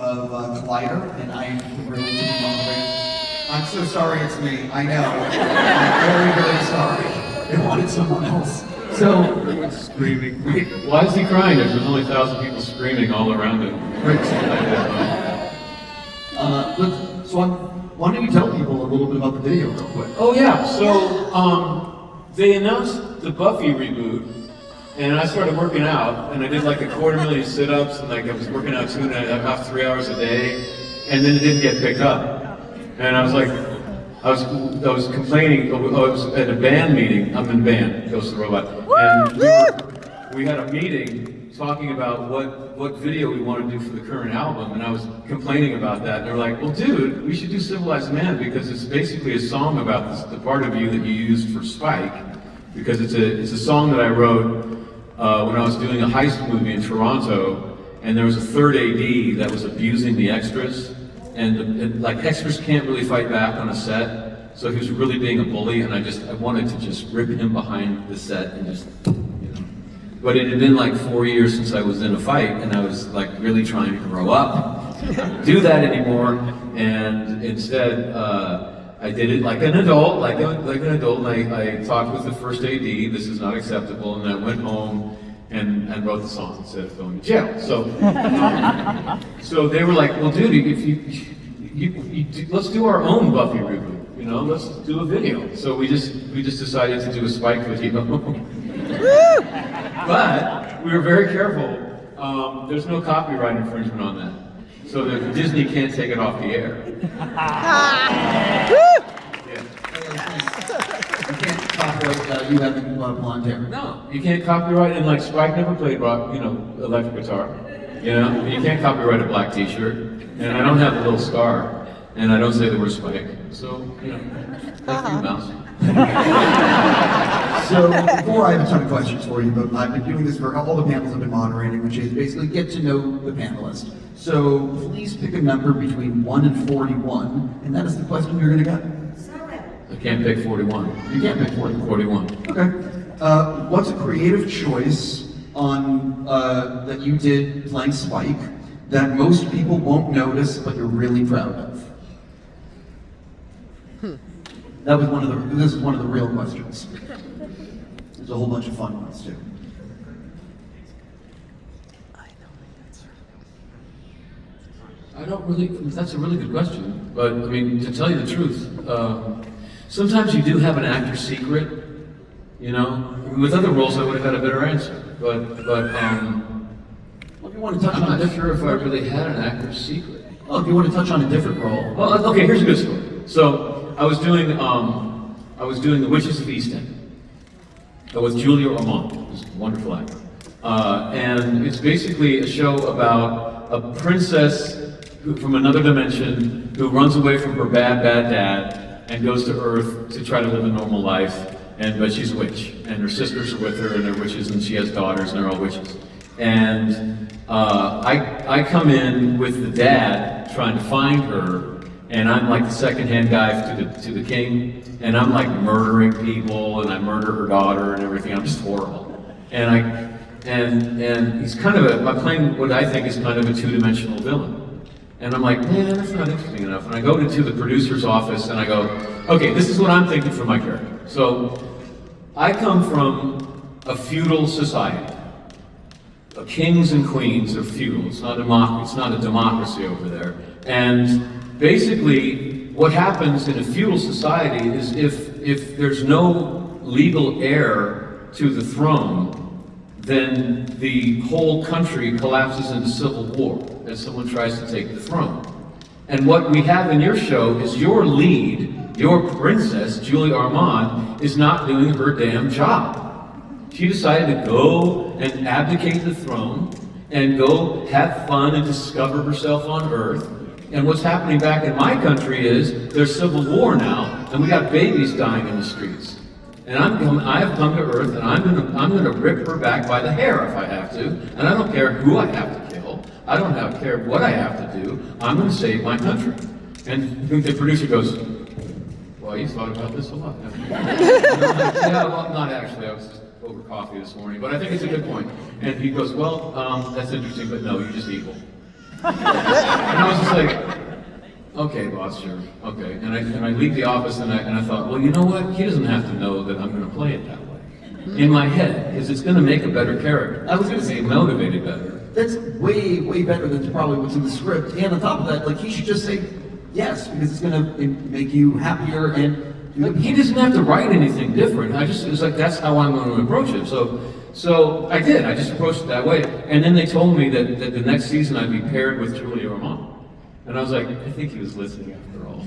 of Collider, and I am thrilled to be moderating. I'm so sorry it's me, I know. I'm very, very sorry. They wanted someone else. So, screaming. Why is he crying? There's only 1,000 people screaming all around him. Why don't you tell people a little bit about the video real quick? Oh yeah, so they announced the Buffy reboot, and I started working out, and I did like 250,000 sit-ups, and like I was working out 2.5, 3 hours a day, and then it didn't get picked up. And I was like, I was complaining. I was at a band meeting. I'm in band, Ghost of the Robot, and we had a meeting talking about what video we want to do for the current album, and I was complaining about that. And they were like, "Well, dude, we should do Civilized Man because it's basically a song about the part of you that you used for Spike, because it's a song that I wrote when I was doing a heist movie in Toronto, and there was a third AD that was abusing the extras." And like extras can't really fight back on a set, so he was really being a bully, and I wanted to just rip him behind the set and just, you know. But it had been like 4 years since I was in a fight, and I was like really trying to grow up. I couldn't do that anymore, and instead I did it like an adult, and I talked with the first AD, this is not acceptable, and I went home and wrote the song instead of going to jail. So they were like, well, dude, if you let's do our own Buffy reboot. You know, let's do a video. So we just decided to do a Spike video. But we were very careful. There's no copyright infringement on that, so that Disney can't take it off the air. You having blonde hair. No, you can't copyright, and like Spike never played rock, electric guitar. You can't copyright a black T-shirt, and I don't have a little scar, and I don't say the word Spike. So, thank you, Mouse. So, before I have a ton of questions for you, but I've been doing this for all the panels I've been moderating, which is basically get to know the panelist. So, please pick a number between 1 and 41, and that is the question you're going to get. I can't pick 41. You can't pick 41. Okay. What's a creative choice that you did playing Spike that most people won't notice, but you're really proud of? That was this is one of the real questions. There's a whole bunch of fun ones too. That's a really good question. But I mean, to tell you the truth, sometimes you do have an actor's secret, With other roles, I would have had a better answer. But well, if you want to touch I'm on not sure if I really had an actor's secret. Well, if you want to touch on a different role. Well, okay, here's a good story. So I was doing The Witches of East End with Julia Ormond, who's a wonderful actor, and it's basically a show about a princess from another dimension who runs away from her bad dad and goes to Earth to try to live a normal life, but she's a witch, and her sisters are with her, and they're witches, and she has daughters, and they're all witches. And I come in with the dad trying to find her, and I'm like the second-hand guy to the king, and I'm like murdering people, and I murder her daughter and everything. I'm just horrible. And he's kind of I'm playing what I think is kind of a two-dimensional villain. And I'm like, man, that's not interesting enough. And I go into the producer's office and I go, okay, this is what I'm thinking for my character. So I come from a feudal society. Kings and queens are feudal. It's not a democracy over there. And basically, what happens in a feudal society is if there's no legal heir to the throne, then the whole country collapses into civil war as someone tries to take the throne. And what we have in your show is your lead, your princess, Julie Ormond, is not doing her damn job. She decided to go and abdicate the throne and go have fun and discover herself on Earth. And what's happening back in my country is there's civil war now, and we got babies dying in the streets. And I have come to Earth, and I'm gonna rip her back by the hair if I have to, and I don't care who I have to kill. I don't care what I have to do. I'm gonna save my country. And the producer goes, "Well, you thought about this a lot, haven't you?" Yeah, well, not actually. I was just over coffee this morning, but I think it's a good point. And he goes, "Well, that's interesting, but no, you're just evil." And I was just like, okay, boss, sure, okay. And I leave the office and I thought, well, you know what? He doesn't have to know that I'm going to play it that way. In my head, because it's going to make a better character. I was going to say, motivated better. That's way, way better than probably what's in the script. And on top of that, like, he should just say yes, because it's going to make you happier and... He doesn't have to write anything different. It was like, that's how I'm going to approach it. So I did. I just approached it that way. And then they told me that the next season I'd be paired with Julia Roman. And I was like, I think he was listening after all.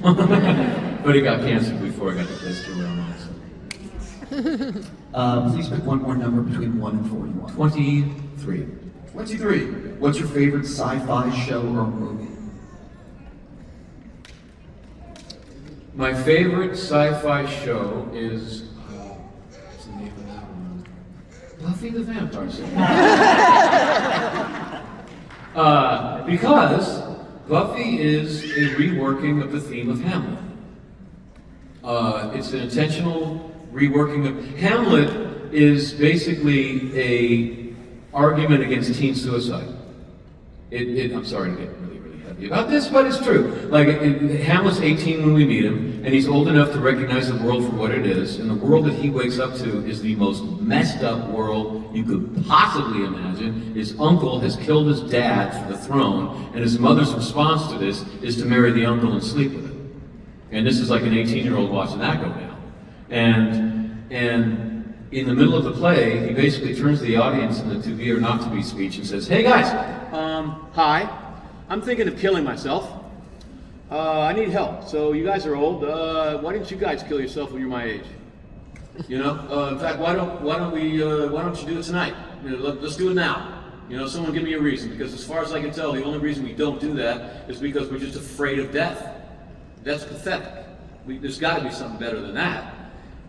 But he got canceled before I got to place Julia Roman. So. Please pick one more number between 1 and 41. 23. 23. What's your favorite sci-fi show or movie? My favorite sci-fi show is, what's the name of that one? Buffy the Vampire Slayer. Because Buffy is a reworking of the theme of Hamlet. It's an intentional reworking of Hamlet is basically a argument against teen suicide. I'm sorry to get really heavy about this, but it's true. Like, Hamlet's 18 when we meet him, and he's old enough to recognize the world for what it is, and the world that he wakes up to is the most messed up world you could possibly imagine. His uncle has killed his dad for the throne, and his mother's response to this is to marry the uncle and sleep with him. And this is like an 18-year-old watching that go down. And in the middle of the play, he basically turns to the audience in the to be or not to be speech and says, "Hey guys, hi. I'm thinking of killing myself. I need help. So you guys are old. Why didn't you guys kill yourself when you're my age? You know, in fact, why don't you do it tonight? You know, let's do it now. You know, someone give me a reason, because as far as I can tell, the only reason we don't do that is because we're just afraid of death. That's pathetic. There's got to be something better than that.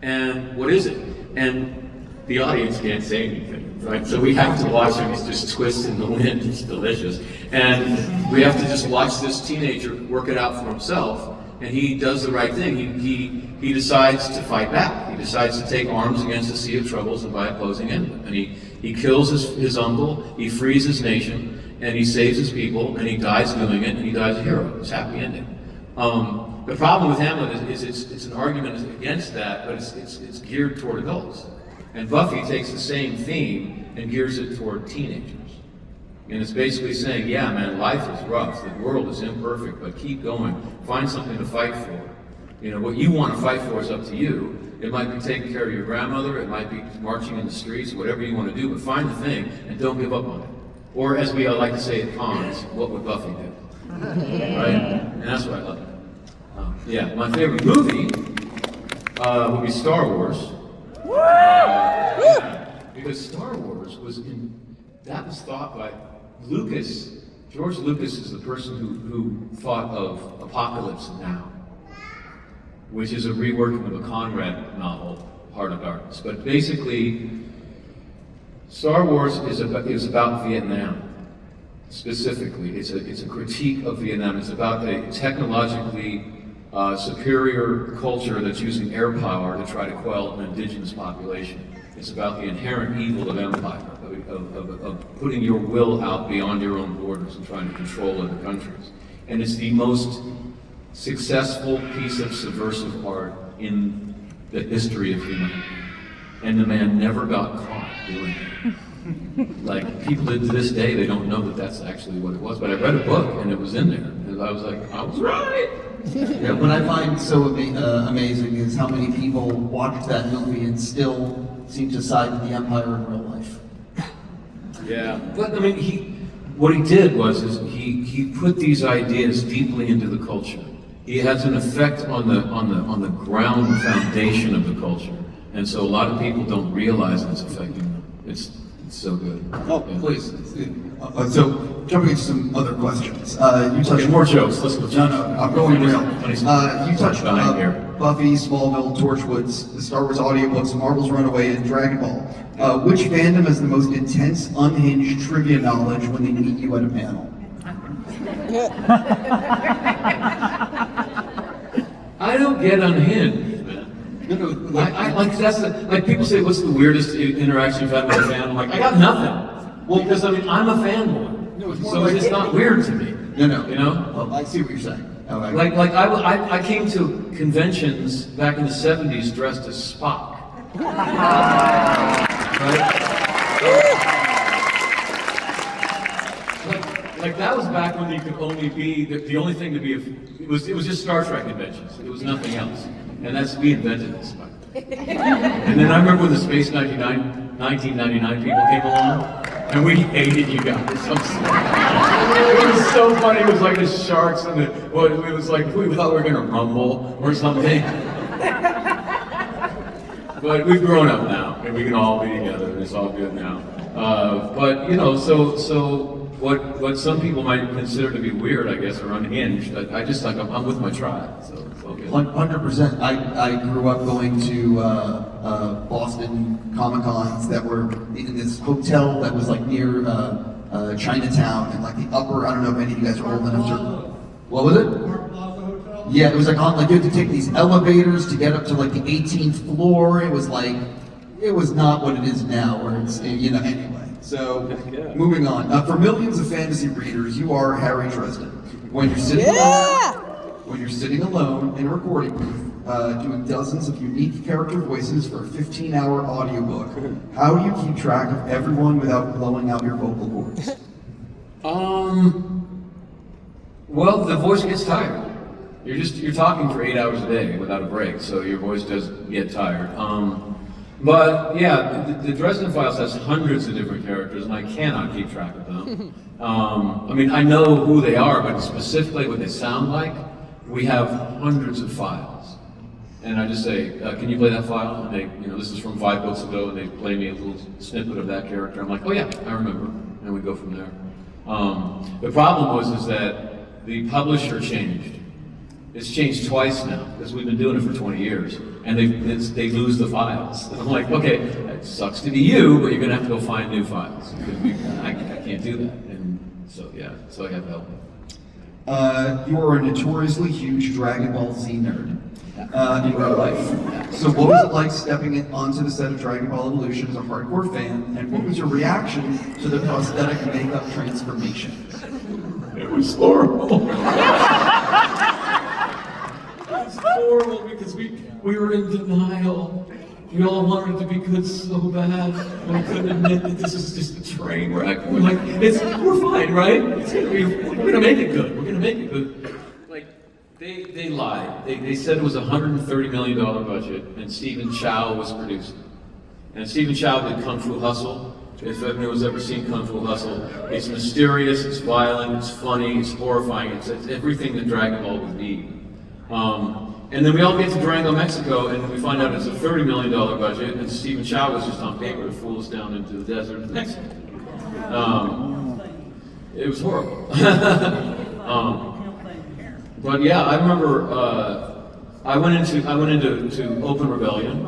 And what is it?" And the audience can't say anything, right? So we have to watch him just twist in the wind. It's delicious. And we have to just watch this teenager work it out for himself. And he does the right thing. He decides to fight back. He decides to take arms against a sea of troubles and by opposing him. And he kills his uncle, he frees his nation, and he saves his people, and he dies doing it, and he dies a hero. It's a happy ending. The problem with Hamlet is it's an argument against that, but it's geared toward adults. And Buffy takes the same theme and gears it toward teenagers. And it's basically saying, yeah, man, life is rough, the world is imperfect, but keep going. Find something to fight for. You know, what you want to fight for is up to you. It might be taking care of your grandmother, it might be marching in the streets, whatever you want to do, but find the thing and don't give up on it. Or as we like to say at cons, what would Buffy do? Right? And that's what I love. Yeah, my favorite movie would be Star Wars. Because Star Wars was thought by Lucas. George Lucas is the person who thought of Apocalypse Now, which is a reworking of a Conrad novel, Heart of Darkness. But basically, Star Wars is about Vietnam. Specifically, it's a critique of Vietnam. It's about a technologically superior culture that's using air power to try to quell an indigenous population. It's about the inherent evil of empire, of putting your will out beyond your own borders and trying to control other countries. And it's the most successful piece of subversive art in the history of humanity. And the man never got caught doing it. Like, people to this day, they don't know that that's actually what it was. But I read a book and it was in there. And I was like, I was right. Yeah, what I find so amazing is how many people watched that movie and still seem to side with the Empire in real life. Yeah, but I mean, what he did was he put these ideas deeply into the culture. He has an effect on the ground foundation of the culture, and so a lot of people don't realize it's affecting them. It's so good. Oh, yeah. Please. So, jumping into some other questions. You touched more jokes. Let's go. No, I'm going real. You touched behind here. Buffy, Smallville, Torchwoods, the Star Wars audiobooks, Marvel's Runaway, and Dragon Ball. Which fandom has the most intense, unhinged trivia knowledge when they meet you at a panel? I don't get unhinged, man. I like like people say, what's the weirdest interaction you've had with a fan? I'm like, I got nothing. Well, because I'm a fanboy. No, it's more so like it's not weird to me. No. You know? Oh, I see what you're saying. Oh, I came to conventions back in the 70s dressed as Spock. Right? Like that was back when you could only be, the only thing to be, it was just Star Trek conventions. It was nothing else. And we invented this. And then I remember when the Space 1999 people came along, and we hated you guys. It was so funny. It was like the sharks and it was like we thought we were gonna rumble or something. But we've grown up now, and we can all be together, and it's all good now. But you know, so what some people might consider to be weird, I guess, or unhinged, I just like I'm with my tribe, so it's all good. 100%. I grew up going to Boston Comic-Cons that were in this hotel that was like near Chinatown and like the upper. I don't know if any of you guys are old enough to. What was it? Yeah, it was like on, like you had to take these elevators to get up to like the 18th floor. It was not what it is now, where it's, you know, anyway. So, moving on. For millions of fantasy readers, you are Harry Dresden. When you're sitting alone in a recording booth, doing dozens of unique character voices for a 15-hour audiobook, how do you keep track of everyone without blowing out your vocal cords? Well, the voice gets tired. You're talking for 8 hours a day without a break, so your voice does get tired. But yeah, the Dresden Files has hundreds of different characters, and I cannot keep track of them. I mean, I know who they are, but specifically what they sound like, we have hundreds of files. And I just say, can you play that file? And they, you know, this is from 5 books ago, and they play me a little snippet of that character. I'm like, oh yeah, I remember. And we go from there. The problem is that the publisher changed. It's changed twice now, because we've been doing it for 20 years, and they lose the files. And I'm like, okay, it sucks to be you, but you're gonna have to go find new files. I can't do that, and so yeah, so I have help. You are a notoriously huge Dragon Ball Z nerd in real life. So what was it like stepping onto the set of Dragon Ball Evolution as a hardcore fan, and what was your reaction to the prosthetic makeup transformation? It was horrible. It's horrible because we were in denial. We all wanted it to be good so bad. We couldn't admit that this is just a train wreck. We're like, we're fine, right? We're gonna make it good. We're gonna make it good. Like, they lied. They said it was a $130 million budget, and Stephen Chow was producing. And Stephen Chow did Kung Fu Hustle. If anyone's ever seen Kung Fu Hustle, it's mysterious, it's violent, it's funny, it's horrifying. It's everything that Dragon Ball would need. And then we all get to Durango, Mexico, and we find out it's a $30 million budget, and Stephen Chow was just on paper to fool us down into the desert of Mexico. It was horrible. But yeah, I remember I went into Open Rebellion.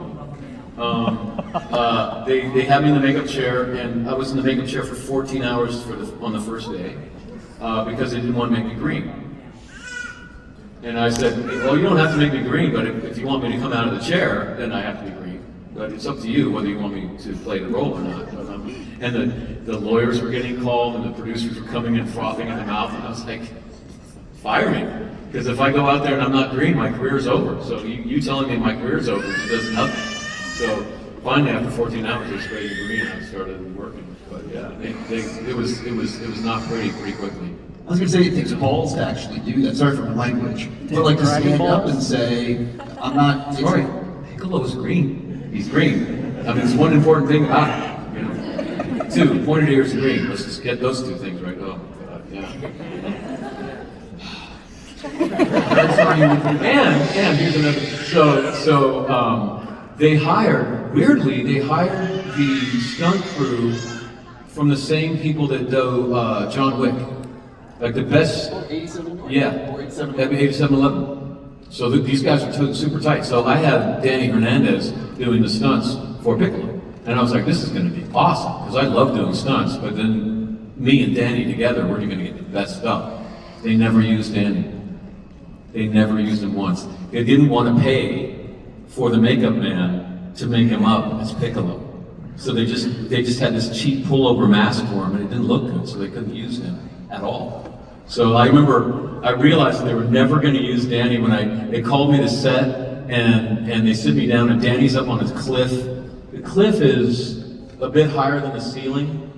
They had me in the makeup chair, and I was in the makeup chair for 14 hours on the first day because they didn't want to make me green. And I said, well, you don't have to make me green, but if you want me to come out of the chair, then I have to be green. But it's up to you whether you want me to play the role or not. And the lawyers were getting called, and the producers were coming in frothing in the mouth, and I was like, fire me. Because if I go out there and I'm not green, my career's over. So you telling me my career's over, it does nothing. So finally, after 14 hours, they sprayed me green, and I started working. But yeah, it was not pretty quickly. I was going to say, it takes balls to actually do that. Sorry for my language. But like to stand up and say, I'm not... Sorry, Piccolo's green. He's green. I mean, it's one important thing about it. You know? 2, pointed ears and green. Let's just get those 2 things right. Oh, God, yeah. And here's another... So they hired the stunt crew from the same people that do John Wick. Like the best, 87? yeah, Or 87? 8711. So these guys are super tight. So I had Danny Hernandez doing the stunts for Piccolo, and I was like, this is going to be awesome because I love doing stunts. But then me and Danny together, we're going to get the best stuff. They never used Danny. They never used him once. They didn't want to pay for the makeup man to make him up as Piccolo. So they just had this cheap pullover mask for him, and it didn't look good, so they couldn't use him at all. So I remember I realized that they were never going to use Danny when they called me to set and they sit me down and Danny's up on this cliff. The cliff is a bit higher than the ceiling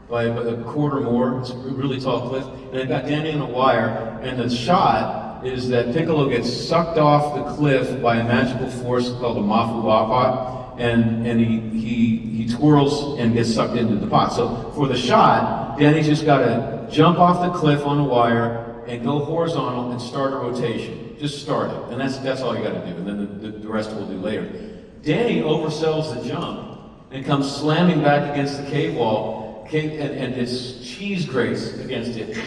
by a quarter more. It's a really tall cliff. And they've got Danny on a wire and the shot is that Piccolo gets sucked off the cliff by a magical force called a Mafu Wapa, and he twirls and gets sucked into the pot. So for the shot, Danny's just got to jump off the cliff on a wire and go horizontal and start a rotation. Just start it, and that's all you got to do, and then the rest we'll do later. Danny oversells the jump and comes slamming back against the cave wall, and his cheese grates against it.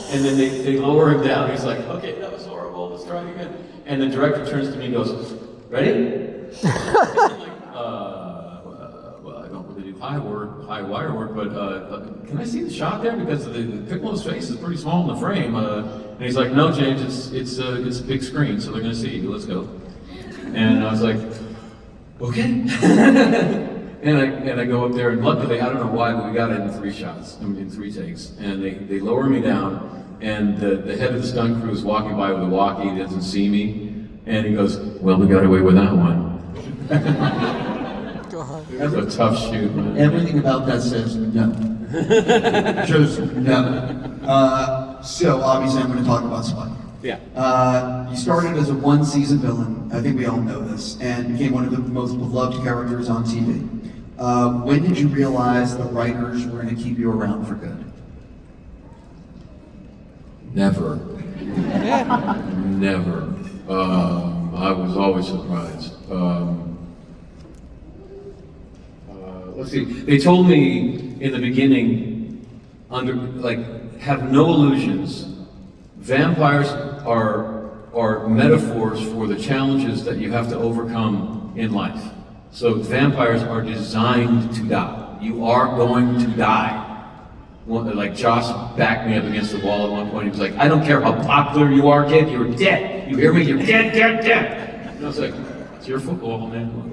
And then they lower him down. He's like, okay, that was horrible, let's try it again. And the director turns to me and goes, ready? I'm like, well, I don't really do high wire work, but can I see the shot there? Because the Piccolo's face is pretty small in the frame. And he's like, no, James, it's a big screen, so they're gonna see you, let's go. And I was like, okay. and I go up there, and luckily, I don't know why, but we got it in 3 shots, in 3 takes. And they lower me down, and the head of the stunt crew is walking by with a walkie, he doesn't see me, and he goes, well, we got away with that one. That's a tough shoot, man. Everything about that says no. Just no. So obviously I'm going to talk about Spike. Yeah. You started as a 1-season villain, I think we all know this, and became one of the most beloved characters on TV. When did you realize the writers were going to keep you around for good? Never. Never. I was always surprised. Let's see. They told me in the beginning, have no illusions. Vampires are metaphors for the challenges that you have to overcome in life. So vampires are designed to die. You are going to die. Like Josh backed me up against the wall at one point. He was like, I don't care how popular you are, kid, you're dead. You hear me? You're dead, dead, dead. And I was like, it's your football, man.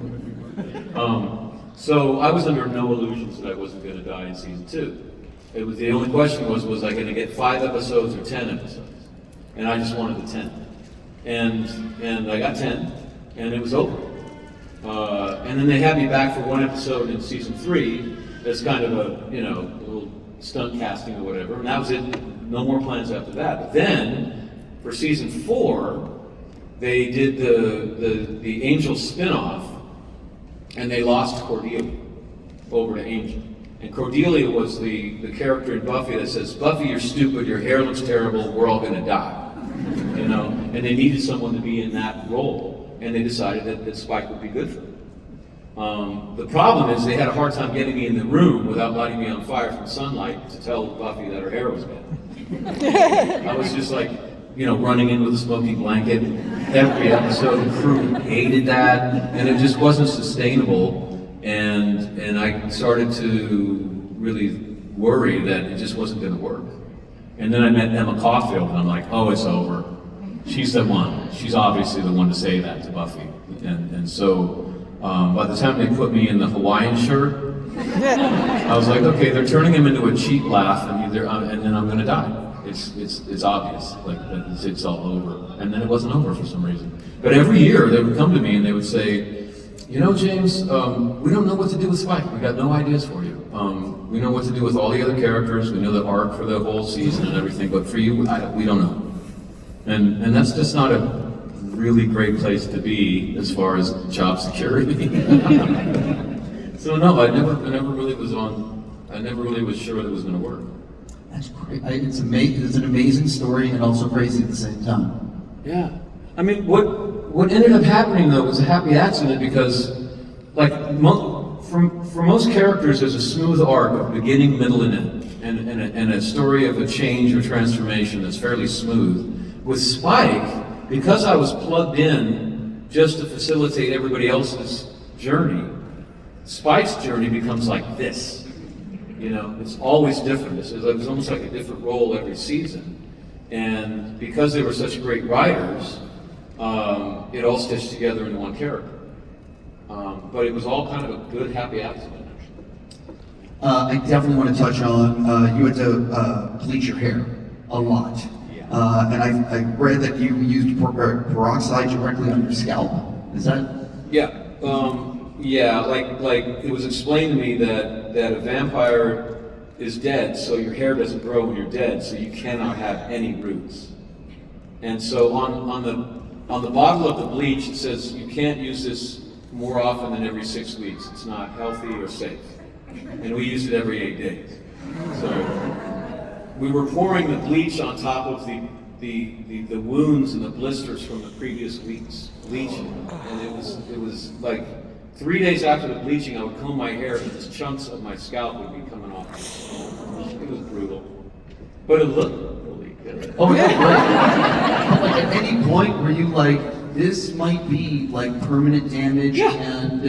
So I was under no illusions that I wasn't going to die in season 2. It was the only question was I going to get 5 episodes or 10 episodes? And I just wanted the 10. And I got 10, and it was over. And then they had me back for 1 episode in season 3. That's kind of a little stunt casting or whatever, and that was it. No more plans after that. But then for season 4, they did the Angel spin-off, and they lost Cordelia over to Angel. And Cordelia was the character in Buffy that says, Buffy, you're stupid, your hair looks terrible, we're all gonna die. And they needed someone to be in that role, and they decided that Spike would be good for them. The problem is they had a hard time getting me in the room without lighting me on fire from sunlight to tell Buffy that her hair was bad. I was just like, running in with a smoky blanket every episode. The crew hated that, and it just wasn't sustainable. And I started to really worry that it just wasn't going to work. And then I met Emma Caulfield, and I'm like, oh, it's over. She's the one. She's obviously the one to say that to Buffy. And so by the time they put me in the Hawaiian shirt, I was like, okay, they're turning him into a cheap laugh, and then I'm going to die. It's obvious, like it's all over. And then it wasn't over for some reason. But every year they would come to me and they would say, James, we don't know what to do with Spike. We got no ideas for you. We know what to do with all the other characters. We know the arc for the whole season and everything, but for you, we don't know. And that's just not a really great place to be as far as job security. So no, I never really was sure that it was going to work. That's great. It's an amazing story and also crazy at the same time. Yeah. I mean, what ended up happening though was a happy accident because, for most characters, there's a smooth arc of beginning, middle, and end, and a story of a change or transformation that's fairly smooth. With Spike, because I was plugged in just to facilitate everybody else's journey, Spike's journey becomes like this. It's always different. It's almost like a different role every season. And because they were such great writers, it all stitched together into one character. But it was all kind of a good, happy accident, actually. I definitely want to touch on, you had to bleach your hair. a lot. And I read that you used peroxide directly on your scalp. Is that? Yeah. Yeah, like it was explained to me that a vampire is dead, so your hair doesn't grow when you're dead, so you cannot have any roots. And so on the bottle of the bleach, it says you can't use this more often than every 6 weeks. It's not healthy or safe. And we used it every 8 days. So we were pouring the bleach on top of the wounds and the blisters from the previous week's bleaching. And it was like 3 days after the bleaching, I would comb my hair and just chunks of my scalp would be coming off. It was brutal. But it looked really good. Oh yeah, right. Like at any point were you like, this might be like permanent damage and...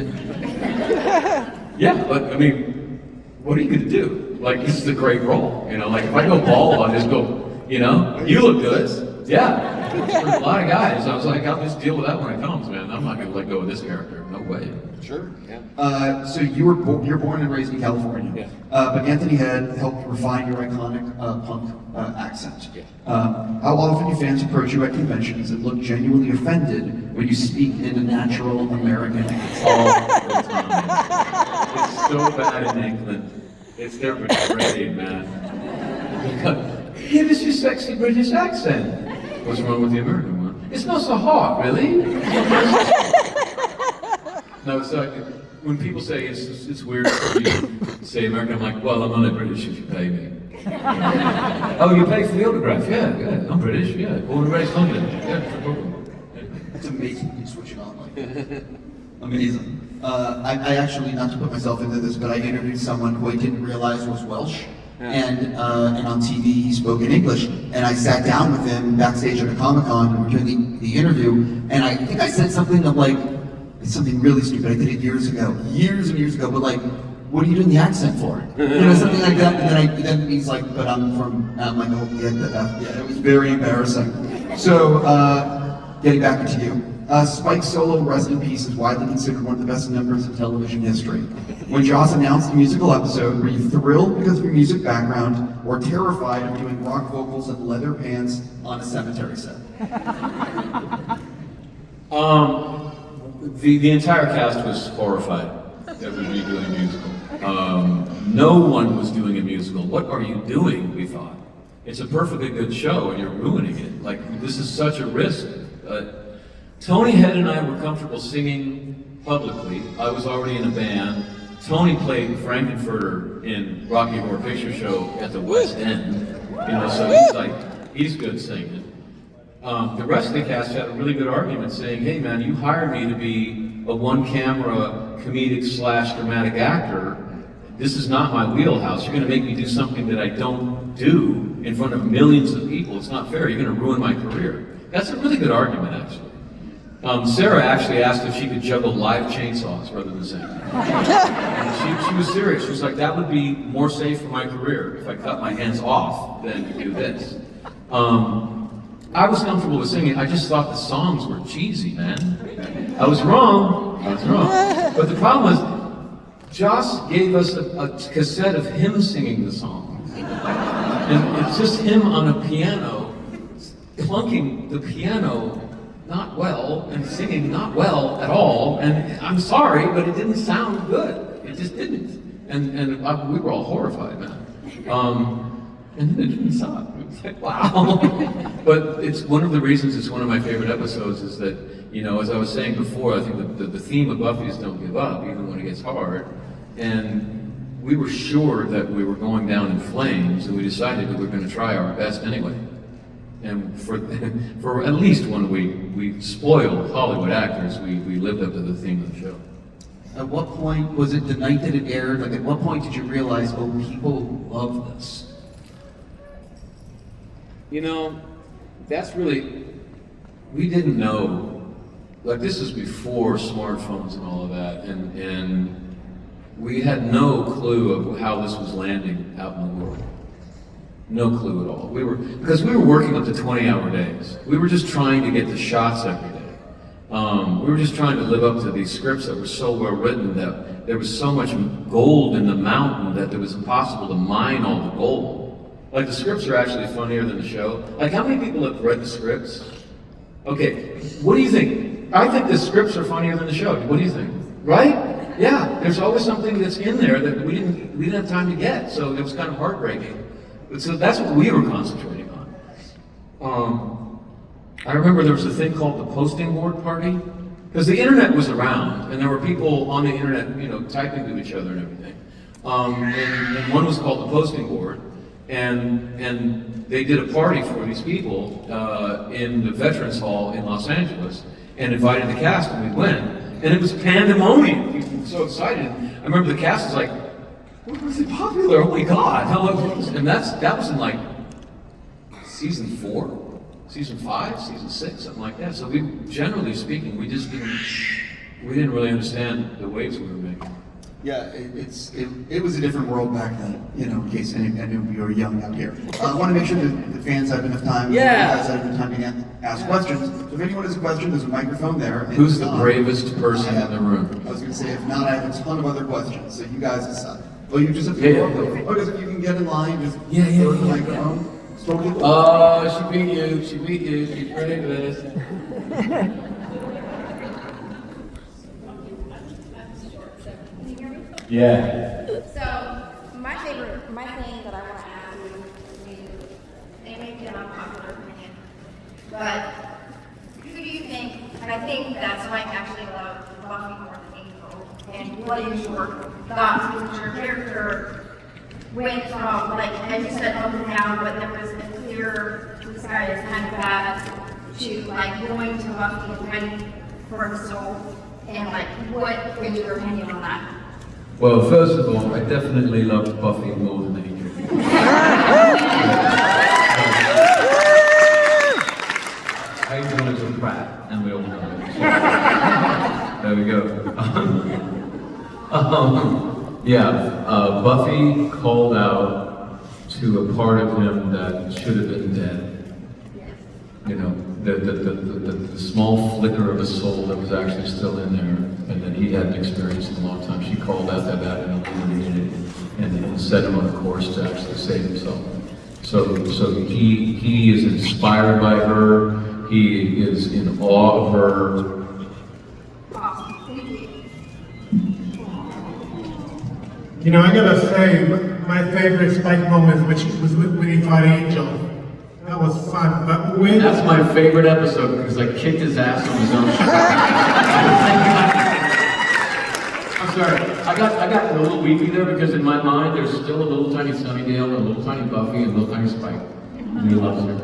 Yeah, but I mean, what are you gonna do? Like, this is a great role, you know? Like, if I go bald, I'll just go, you know, you look good. Yeah. For a lot of guys, I was like, I'll just deal with that when it comes, man. I'm not gonna let go of this character. No way. Sure, yeah. So you're born and raised in California. Yeah. But Anthony had helped refine your iconic punk accent. Yeah. How often do fans approach you at conventions and look genuinely offended when you speak in a natural American accent? All the time. It's so bad in England. It's their parade, man. Give us your sexy British accent. What's wrong with the American one? It's not so hot, really. No, it's like when people say it's weird for you to say American, I'm like, well, I'm only British if you pay me. Oh, you pay for the autograph? Yeah, yeah. I'm British. Yeah, born and raised London. Yeah, no problem. It's amazing you switch it on like that. Amazing. I actually, not to put myself into this, but I interviewed someone who I didn't realize was Welsh. And on TV he spoke in English, and I sat down with him backstage at a Comic-Con and we're doing the interview, and I think I said something of like, it's something really stupid, I did it years and years ago, but like, what are you doing the accent for? You know, something like that, and then he's like, but I'm from, I'm like, oh, yeah, it was very embarrassing. So, getting back to you. Spike's solo, Rest in Peace, is widely considered one of the best numbers in television history. When Joss announced the musical episode, were you thrilled because of your music background, or terrified of doing rock vocals and leather pants on a cemetery set? The entire cast was horrified that we'd be doing a musical. No one was doing a musical. What are you doing, we thought. It's a perfectly good show and you're ruining it. Like, this is such a risk. Tony Head and I were comfortable singing publicly. I was already in a band. Tony played Frankenfurter in Rocky Horror Picture Show at the West End. You know, so he's good singing. The rest of the cast had a really good argument saying, hey man, you hired me to be a one-camera comedic / dramatic actor. This is not my wheelhouse. You're gonna make me do something that I don't do in front of millions of people. It's not fair. You're gonna ruin my career. That's a really good argument, actually. Sarah actually asked if she could juggle live chainsaws rather than sing. And she was serious. She was like, that would be more safe for my career if I cut my hands off than to do this. I was comfortable with singing. I just thought the songs were cheesy, man. I was wrong. But the problem was, Joss gave us a cassette of him singing the songs. And it's just him on a piano, plunking the piano not well, and singing not well at all, and I'm sorry, but it didn't sound good. It just didn't. And we were all horrified, man. And then it didn't stop. It was like, wow. But it's one of the reasons it's one of my favorite episodes is that, you know, as I was saying before, I think the theme of Buffy is don't give up, even when it gets hard. And we were sure that we were going down in flames, and we decided that we were going to try our best anyway. And for at least 1 week, we spoiled Hollywood actors. We lived up to the theme of the show. At what point, was it the night that it aired, like at what point did you realize, oh, people love this? You know, that's really, we didn't know, like this is before smartphones and all of that, and we had no clue of how this was landing out in the world. No clue at all. Because we were working up to 20-hour days. We were just trying to get the shots every day. We were just trying to live up to these scripts that were so well written that there was so much gold in the mountain that it was impossible to mine all the gold. Like the scripts are actually funnier than the show. Like how many people have read the scripts? Okay, what do you think? I think the scripts are funnier than the show. What do you think? Right? Yeah, there's always something that's in there that we didn't have time to get, so it was kind of heartbreaking. But so that's what we were concentrating on. I remember there was a thing called the posting board party, because the internet was around, and there were people on the internet, you know, typing to each other and everything. And one was called the posting board, and they did a party for these people in the Veterans Hall in Los Angeles, and invited the cast, and we went. And it was pandemonium. People were so excited. I remember the cast was like, "What was it popular? Oh my God!" And that was in like season 4, season 5, season 6, something like that. So we, generally speaking, we didn't really understand the waves we were making. Yeah, it was a different world back then, you know, in case any of you are young out here. I want to make sure that the fans have enough time, you guys have enough time to ask questions. So if anyone has a question, there's a microphone there. Who's the bravest person in the room? I was going to say, if not, I have a ton of other questions, so you guys decide. Well, you just have to you can get in line, just go to the microphone. Oh, she beat you, she's bravest. Yeah. So, my thing that I want to ask you is, it may be an unpopular opinion, but who do you think, and I think that's why I actually love Buffy more than Angel, and what is your thoughts, because your character went from, like, as you said, up and down, but there was a clear, this guy is kind of bad, to, like, going to Buffy and fighting for his soul, and, like, what is your opinion on that? Well, first of all, I definitely loved Buffy more than Angel. Angel is a brat, and we all know it. There we go. Buffy called out to a part of him that should have been dead. You know, the small flicker of a soul that was actually still in there, and that he hadn't experienced in a long time. She called out that and illuminated it, and set him on a course to actually save himself. So he is inspired by her. He is in awe of her. You know, I gotta say, my favorite Spike moment was when he fought Angel. That was fun, but when... That's my favorite episode because I kicked his ass on his own show. I'm sorry, I got a little weepy there because in my mind there's still a little tiny Sunnydale, a little tiny Buffy, and a little tiny Spike. And he loves her.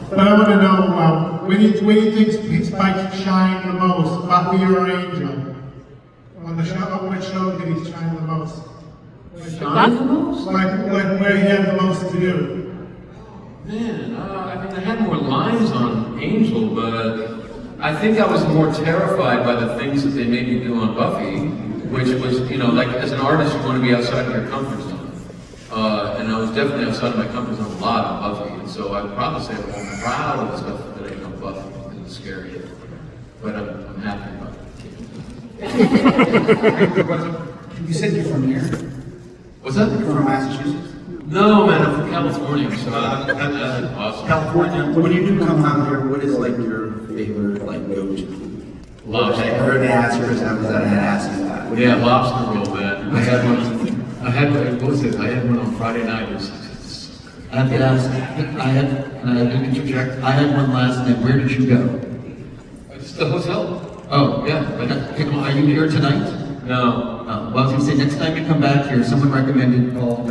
But I want to know, when do you think Spike shine the most, Buffy or Angel? On the show, which show did he shine the most? Shine the most? Like where he had the most to do. Man, I mean, I had more lines on Angel, but I think I was more terrified by the things that they made me do on Buffy, which was, you know, like as an artist, you want to be outside of your comfort zone. And I was definitely outside of my comfort zone a lot on Buffy, and so I'd probably say I'm proud of the stuff that I did on Buffy, because it's scary. But I'm happy about it. You said you're from here? What's that? You're from Massachusetts? No, man, I'm from California, so that's awesome. California, when you do come out here, what is like your favorite like go-to? Lobster. I heard the answers, I was at asking that. Yeah, lobster roll, man. I had one. What was it? I had one on Friday night. It was so good. I have to ask, can I interject? I had one last night. Where did you go? Just the hotel? Oh, yeah. Are you here tonight? No. Well, I was going to say, next time you come back here, someone recommended called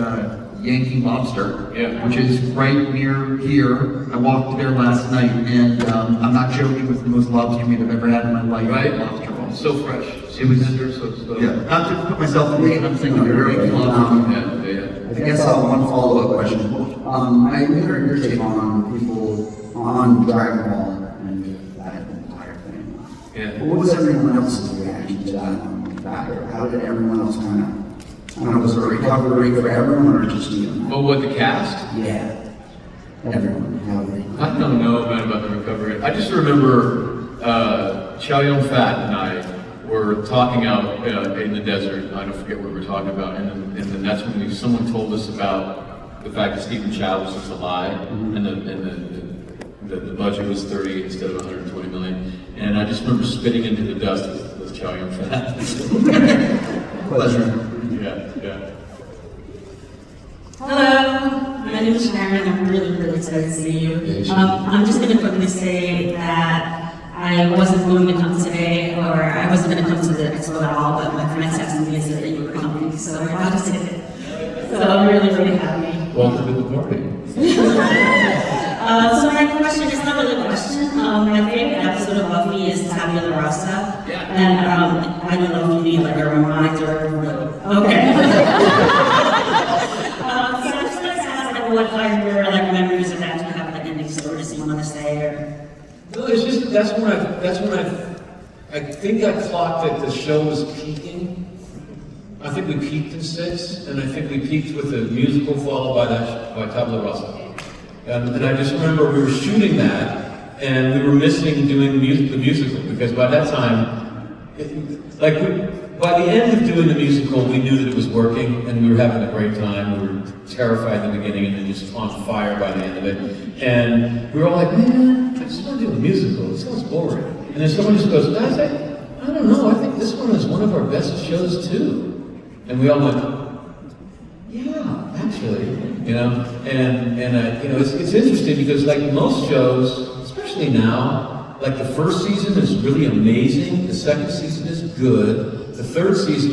Yankee Lobster, Yeah. which is right near here. I walked there last night, and I'm not joking, it was the most lobster meat I've ever had in my life. Right? Lobster roll. So fresh. It was tender, so yeah. Not to put myself in the I'm thinking you're Yankee Lobster. Yeah. I guess I'll have one follow-up question. I wonder your take on people on Dragon Ball and that entire thing. Yeah. What was everyone else's reaction to that factor? How did everyone else kind of, I don't know, was it a recovery for everyone or just you? Oh, what, the cast? Yeah. Everyone. How did they? I don't know about the recovery. I just remember Chow Yun-Fat and I were we're talking out in the desert. I don't forget what we were talking about, and then that's when someone told us about the fact that Stephen Chow was just a lie, and the budget was 30 instead of 120 million. And I just remember spitting into the dust with Chow Yun Fat. Pleasure. Yeah. Hello, my name is Sharon. I'm really excited to see you. I'm just going to quickly say that I wasn't going to come today, or I wasn't going to come to the expo at all, but my friend texted me and said that you were coming, so I got to ticket. So I'm really happy. Welcome to the party. So my question is not really a question. My favorite episode of Buffy is Tabula Rasa, and I don't know if you need like a reminder. Okay. What are your like memories of that? Do you have like any stories you want to say or? No, it's just that's when I think I clocked that the show was peaking. I think we peaked in 6, and I think we peaked with the musical followed by Tabula Rasa. And I just remember we were shooting that, and we were missing doing the musical because by that time, by the end of doing the musical, we knew that it was working, and we were having a great time. We were terrified in the beginning, and then just on fire by the end of it. And we were all like, man, I just want to do a musical. It sounds boring. And then someone just goes, guys, I don't know. I think this one is one of our best shows too. And we all went, yeah, actually, you know. And you know, it's interesting because like most shows, especially now, like the first season is really amazing. The second season is good. The third season,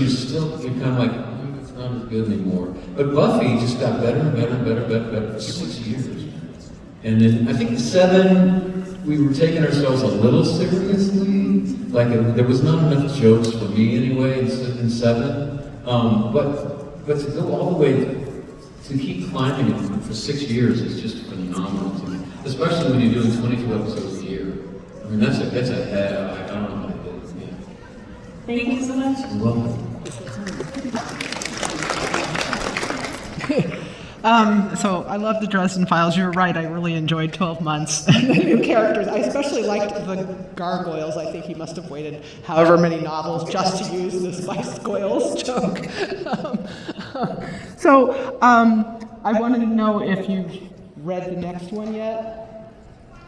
you're kind of like, it's not as good anymore. But Buffy just got better and better for 6 years. And then I think the 7, we were taking ourselves a little seriously. Like there was not enough jokes for me anyway in 7. But to go all the way to keep climbing it for 6 years is just phenomenal to me. Especially when you're doing 22 episodes a year. I mean, that's a I don't know how to do it. Yeah. Thank you so much. You're welcome. So I love the Dresden Files. You're right. I really enjoyed 12 months. The new characters. I especially liked the gargoyles. I think he must have waited however many novels just to use the Spice Goyles joke. I wanted to know if you've read the next one yet.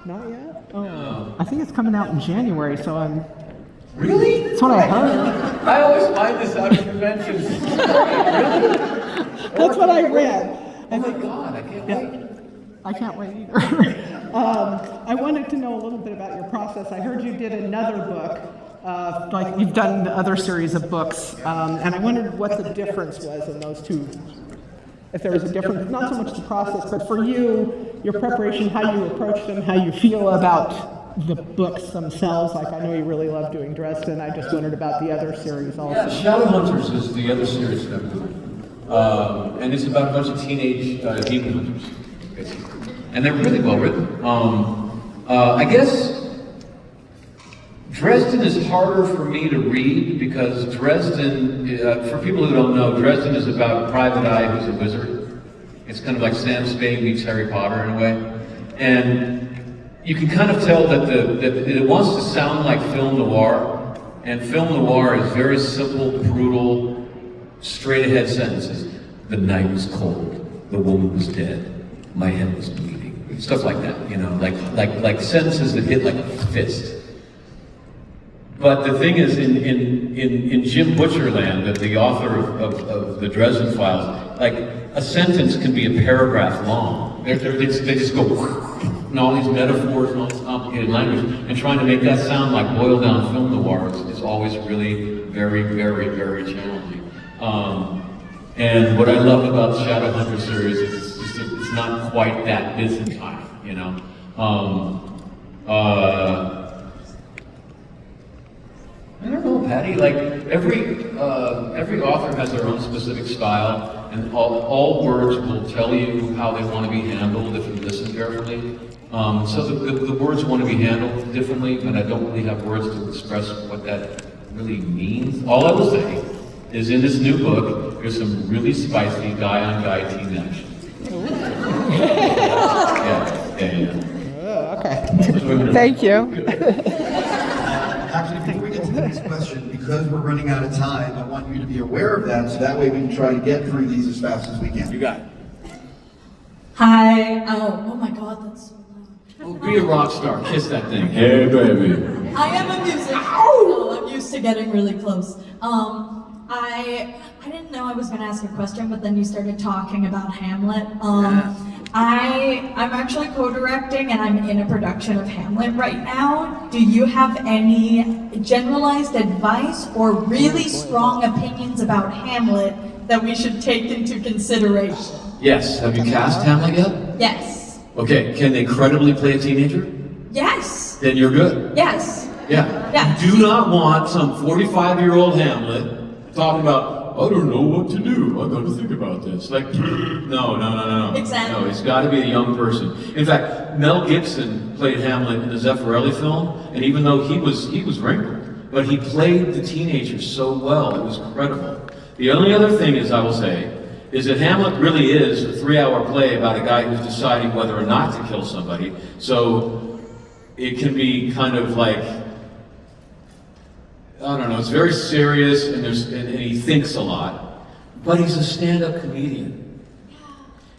Not yet? Oh, no. I think it's coming out in January, so I'm... Really? That's what I heard. I always find this out at conventions. Really? That's what I read. Oh my God, I can't wait. I can't wait either. I wanted to know a little bit about your process. I heard you did another book, like you've done other series of books, and I wondered what the difference was in those two. If there was a difference, not so much the process, but for you, your preparation, how you approach them, how you feel about the books themselves. Like I know you really love doing Dresden. I just wondered about the other series also. Yeah, Shadowhunters is the other series that I'm doing. And it's about a bunch of teenage demon hunters, basically. And they're really well written. I guess Dresden is harder for me to read because Dresden, for people who don't know, Dresden is about Private Eye who's a wizard. It's kind of like Sam Spade meets Harry Potter in a way. And you can kind of tell that it wants to sound like film noir. And film noir is very simple, brutal, straight ahead sentences. The night was cold. The woman was dead. My head was bleeding. Stuff like that, you know, like sentences that hit like a fist. But the thing is, in Jim Butcherland, the author of the Dresden Files, like a sentence can be a paragraph long. They just go and all these metaphors and all this complicated language, and trying to make that sound like boiled down film noir is always really very challenging. And what I love about the Shadowhunter series is it's not quite that Byzantine, you know. I don't know, Patty. Like every author has their own specific style, and all words will tell you how they want to be handled if you listen carefully. So the words want to be handled differently, but I don't really have words to express what that really means. All I will say is, in this new book, there's some really spicy guy-on-guy team action. Yeah. Oh, okay. Thank you. Actually, before we get to the next question, because because we're running out of time, I want you to be aware of that, so that way we can try to get through these as fast as we can. You got it. Hi. Oh my God, that's so loud. Oh, be a rock star. Kiss that thing. Hey, baby. I am a musician, so I'm used to getting really close. I didn't know I was going to ask a question, but then you started talking about Hamlet. I'm actually co-directing and I'm in a production of Hamlet right now. Do you have any generalized advice or really strong opinions about Hamlet that we should take into consideration? Yes. Have you cast Hamlet yet? Yes. Okay. Can they credibly play a teenager? Yes. Then you're good. Yes. Yeah. Yeah. You do not want some 45-year-old Hamlet talking about, I don't know what to do. I got to think about this. Like, no. Exactly. No, it's got to be a young person. In fact, Mel Gibson played Hamlet in the Zeffirelli film, and even though he was wrinkled, but he played the teenager so well, it was incredible. The only other thing is, I will say, is that Hamlet really is a 3-hour play about a guy who's deciding whether or not to kill somebody. So it can be kind of like, I don't know, it's very serious, and he thinks a lot, but he's a stand-up comedian.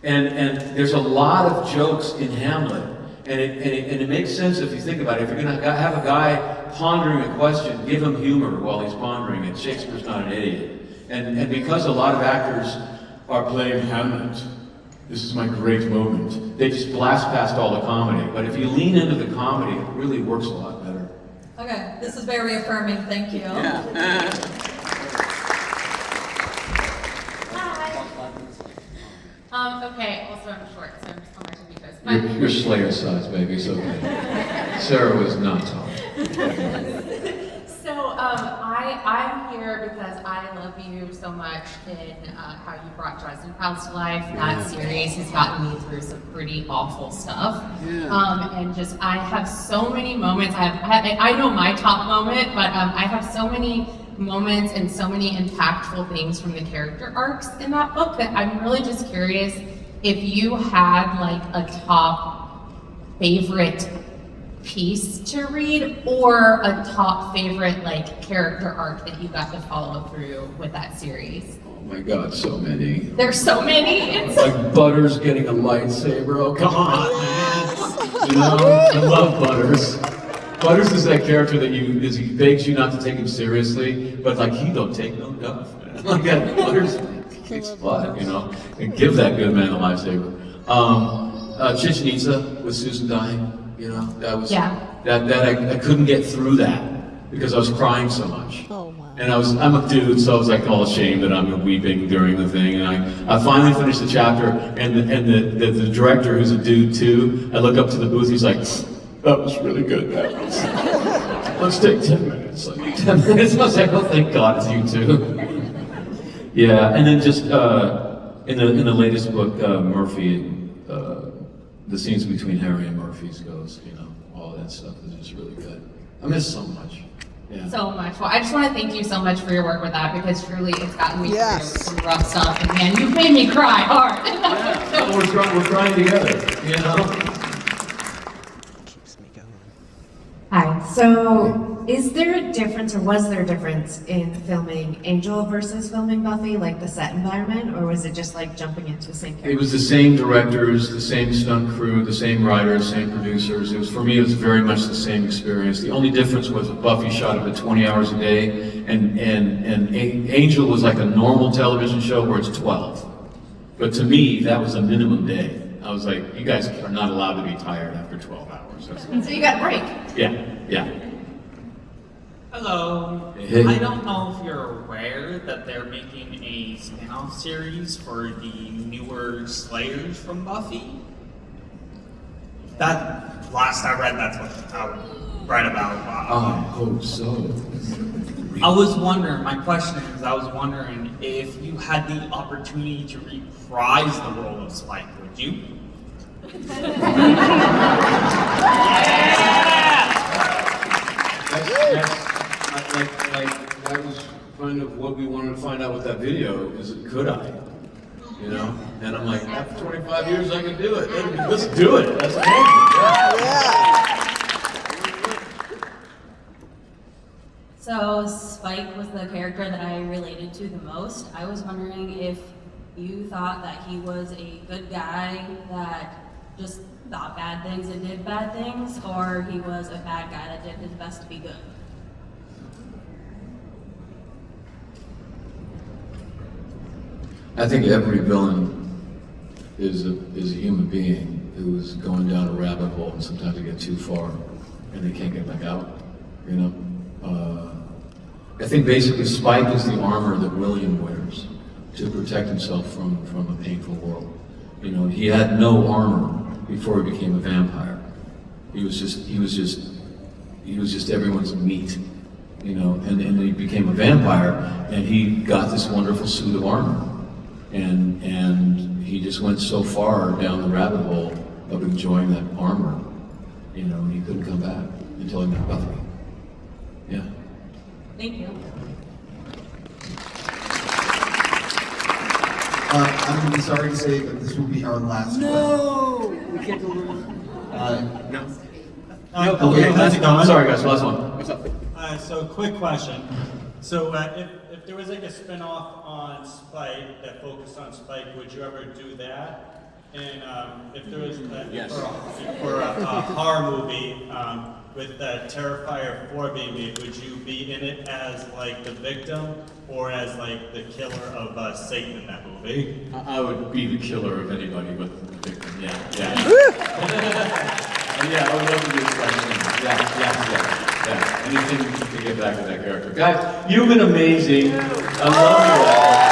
And there's a lot of jokes in Hamlet, and it makes sense if you think about it. If you're gonna have a guy pondering a question, give him humor while he's pondering it. Shakespeare's not an idiot. And because a lot of actors are playing Hamlet, this is my great moment, they just blast past all the comedy. But if you lean into the comedy, it really works a lot better. Okay, this is very affirming, thank you. Hi. Okay, also I'm short, so I'm just on my TV shows. You're Slayer size, baby, so Sarah was not tall. So I'm here because I love you so much in how you brought Dresden Files to life. That series has gotten me through some pretty awful stuff. And just I have so many moments. I know my top moment, but I have so many moments and so many impactful things from the character arcs in that book that I'm really just curious if you had like a top favorite piece to read or a top favorite like character arc that you got to follow through with that series. Oh my God, so many. There's so many. It's Like Butters getting a lightsaber. Oh, come on, man. You know, I love Butters. Butters is that character that he begs you not to take him seriously, but like he don't take no guff, man. Like that Butters kicks butt, you know, and give that good man a lightsaber. Chichen Itza with Susan dying. You know, that was I couldn't get through that because I was crying so much. Oh, wow. And I'm a dude, so I was like all ashamed that I'm weeping during the thing. And I finally finished the chapter, and the director, who's a dude too, I look up to the booth. He's like, "That was really good, man. Let's take 10 minutes." Like 10 minutes. I was like, "Oh, thank God, it's you too." Yeah, and then just in the latest book, Murphy. The scenes between Harry and Murphy's ghost, you know, all that stuff is just really good. I miss so much. Yeah. so much. Well, I just want to thank you so much for your work with that because truly it's gotten me through some rough stuff. And man, you've made me cry hard. Yeah. We're crying together, you know? Hi. So, is there a difference, or was there a difference in filming Angel versus filming Buffy, like the set environment, or was it just like jumping into the same character? It was the same directors, the same stunt crew, the same writers, same producers. For me, it was very much the same experience. The only difference was that Buffy shot it at 20 hours a day, and Angel was like a normal television show where it's 12. But to me, that was a minimum day. I was like, you guys are not allowed to be tired after 12 hours. So you got a break. Yeah. Hello. Hey. I don't know if you're aware that they're making a spin-off series for the newer Slayers from Buffy. That last I read, that's what I read about. I hope so. I was wondering, my question is, I was wondering if you had the opportunity to reprise the role of Spike, would you? That was kind of what we wanted to find out with that video, is could I? You know? And I'm like, after 25 years I can do it. Let's do it. That's amazing. So, Spike was the character that I related to the most. I was wondering if you thought that he was a good guy that just thought bad things and did bad things, or he was a bad guy that did his best to be good. I think every villain is a human being who is going down a rabbit hole, and sometimes they get too far and they can't get back out. You know, I think basically Spike is the armor that William wears to protect himself from a painful world. You know, he had no armor before he became a vampire. He was just everyone's meat. You know, and then he became a vampire, and he got this wonderful suit of armor. And he just went so far down the rabbit hole of enjoying that armor, you know, and he couldn't come back until he met Buffy. Yeah. Thank you. I'm going to be sorry to say that this will be our last one. No! We can't go No. Okay, How's it going? Sorry guys, last one. What's up? So quick question. So if there was like a spin-off on Spike that focused on Spike, would you ever do that? And if there was Yes. for a horror movie with Terrifier 4 being made, would you be in it as like the victim or as like the killer of Satan in that movie? I would be the killer of anybody but the victim. Yeah. Yeah, I would love to do this question. Yeah. Anything to get back to that character. Guys, you've been amazing. I love you all.